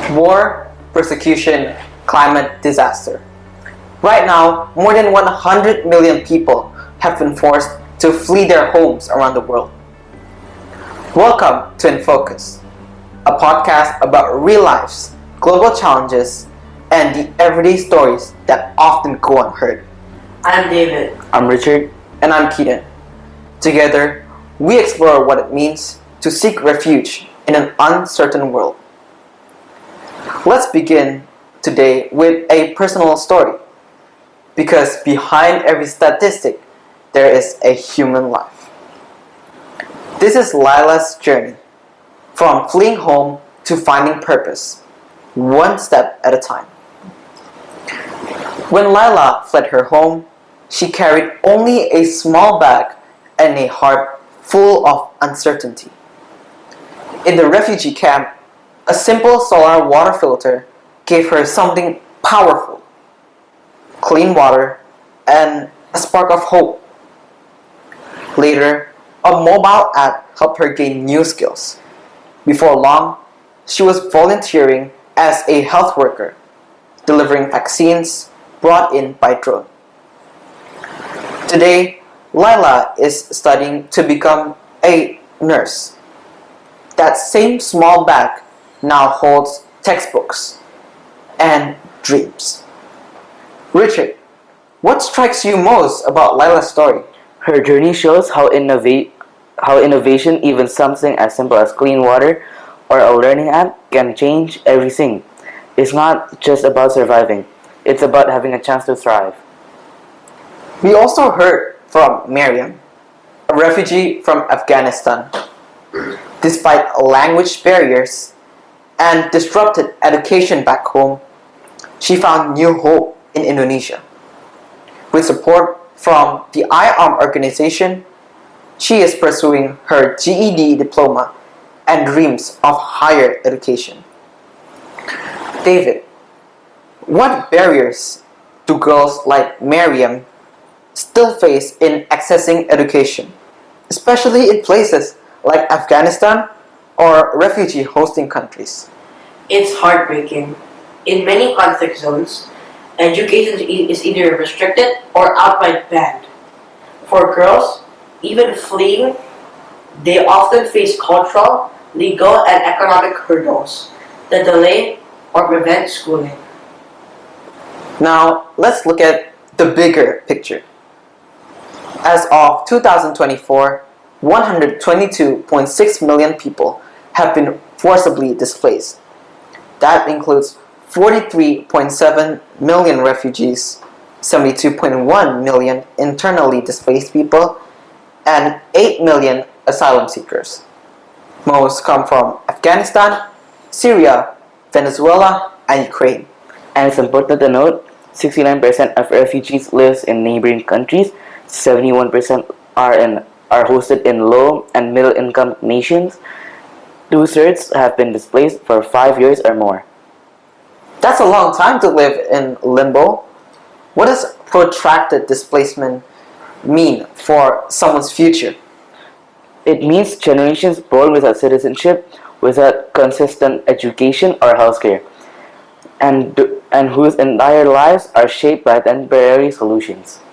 War, persecution, climate disaster. Right now, more than 100 million people have been forced to flee their homes around the world. Welcome to In Focus, a podcast about real lives, global challenges, and the everyday stories that often go unheard. I'm David. I'm Richard. And I'm Keenan. Together, we explore what it means to seek refuge in an uncertain world. Let's begin today with a personal story, because behind every statistic, there is a human life. This is Lila's journey, from fleeing home to finding purpose, one step at a time. When Lila fled her home, she carried only a small bag and a heart full of uncertainty. In the refugee camp, a simple solar water filter gave her something powerful: clean water and a spark of hope. Later, a mobile app helped her gain new skills. Before long, she was volunteering as a health worker, delivering vaccines brought in by drone. Today, Lila is studying to become a nurse. That same small bag now holds textbooks and dreams. Richard, what strikes you most about Lila's story? Her journey shows how innovation, even something as simple as clean water or a learning app, can change everything. It's not just about surviving, it's about having a chance to thrive. We also heard from Miriam, a refugee from Afghanistan. Despite language barriers and disrupted education back home, she found new hope in Indonesia. With support from the IARM organization, she is pursuing her GED diploma and dreams of higher education. David, what barriers do girls like Miriam still face in accessing education, especially in places like Afghanistan or refugee hosting countries? It's heartbreaking. In many conflict zones, education is either restricted or outright banned. For girls, even fleeing, they often face cultural, legal, and economic hurdles that delay or prevent schooling. Now, let's look at the bigger picture. As of 2024, 122.6 million people have been forcibly displaced. That includes 43.7 million refugees, 72.1 million internally displaced people, and 8 million asylum seekers. Most come from Afghanistan, Syria, Venezuela, and Ukraine. And it's important to note, 69% of refugees live in neighboring countries, 71% are hosted in low and middle income nations. 2/3 have been displaced for 5 years or more. That's a long time to live in limbo. What does protracted displacement mean for someone's future? It means generations born without citizenship, without consistent education or healthcare, and whose entire lives are shaped by temporary solutions.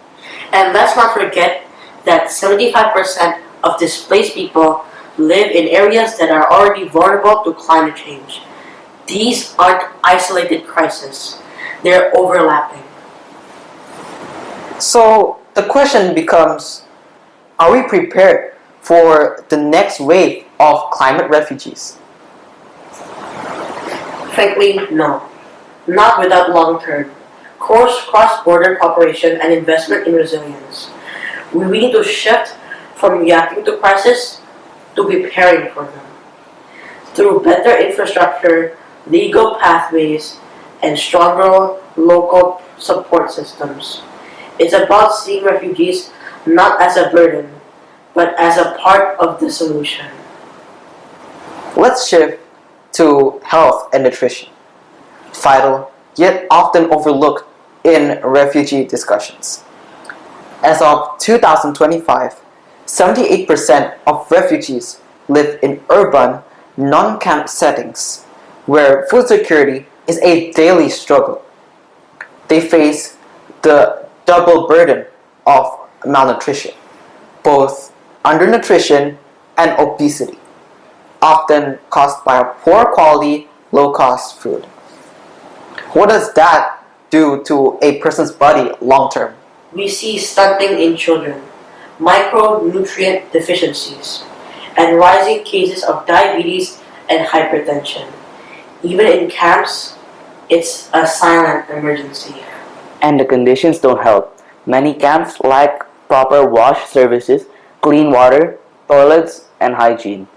And let's not forget that 75% of displaced people live in areas that are already vulnerable to climate change. These aren't isolated crises, they're overlapping. So the question becomes, are we prepared for the next wave of climate refugees? Frankly, no. Not without long-term, cross-border cooperation and investment in resilience. We need to shift from reacting to crises to preparing for them. Through better infrastructure, legal pathways, and stronger local support systems. It's about seeing refugees not as a burden, but as a part of the solution. Let's shift to health and nutrition, vital yet often overlooked in refugee discussions. As of 2025, 78% of refugees live in urban, non-camp settings, where food security is a daily struggle. They face the double burden of malnutrition, both undernutrition and obesity, often caused by poor quality, low cost food. What does that do to a person's body long term? We see stunting in children, micronutrient deficiencies, and rising cases of diabetes and hypertension. Even in camps, it's a silent emergency. And the conditions don't help. Many camps lack proper wash services, clean water, toilets, and hygiene.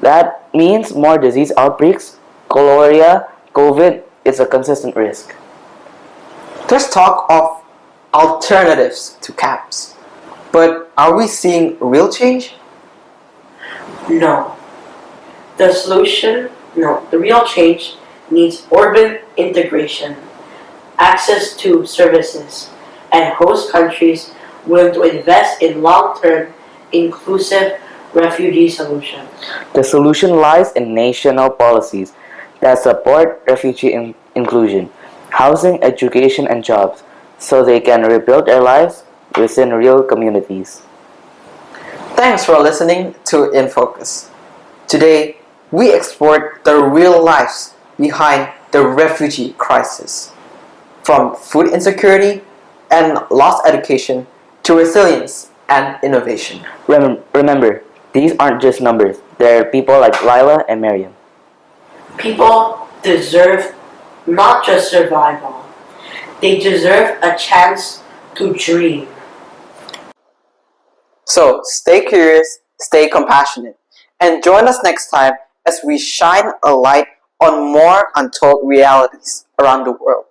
That means more disease outbreaks, cholera, COVID is a consistent risk. There's talk of alternatives to camps, but are we seeing real change? No. The real change needs urban integration, access to services, and host countries willing to invest in long-term, inclusive refugee solutions. The solution lies in national policies that support refugee inclusion, housing, education, and jobs, so they can rebuild their lives within real communities. Thanks for listening to In Focus. Today, we explored the real lives behind the refugee crisis, from food insecurity and lost education to resilience and innovation. Remember, these aren't just numbers. They're people like Lila and Miriam. People deserve not just survival, they deserve a chance to dream. So stay curious, stay compassionate, and join us next time as we shine a light on more untold realities around the world.